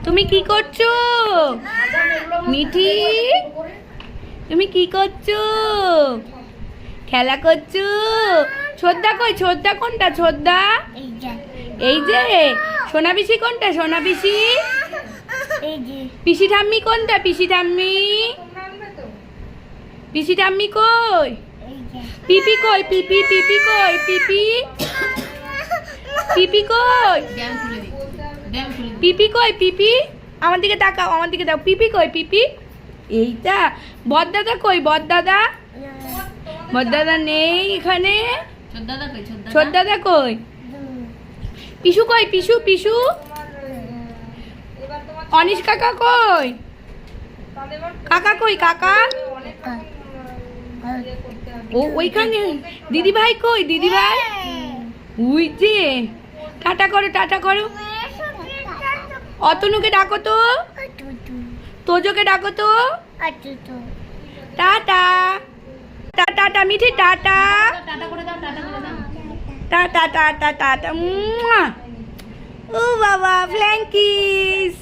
তুমি কি করছো? মিঠি তুমি কি করছো? খেলা করছো? ছোদ্দা কই? ছোদ্দা কোনটা? ছোদ্দা এই যে। সোনা পিসি কোনটা? সোনা পিসি পিসি ঠাম্মি কোনটা? পিসি ঠাম্মি পিসি ঠাম্মি কই? পিপি কই? পিপি পিপি কই? পিপি পিপি কই? পিপি কই? পিপি আমার দিকে তাকাও, আমার দিকে দাও। পিপি কই? পিপি এইটা। বড়দাদা কই? বড়দাদা বড়দাদা নেই এখানে। ছোটদাদা কই? পিসু কই? পিসু পিসু অনিশ কাকা কই? কাকা কই? কাকা ও ওইখানে। দিদি ভাই কই? দিদি ভাই ওই যে। টাটা করো, টাটা করো। অতনুকে ডাকো তো, তোজোকে ডাকো তো। Tata tata Mithi, tata tata tata tata. ও বাবা, ফ্ল্যাঙ্কিস।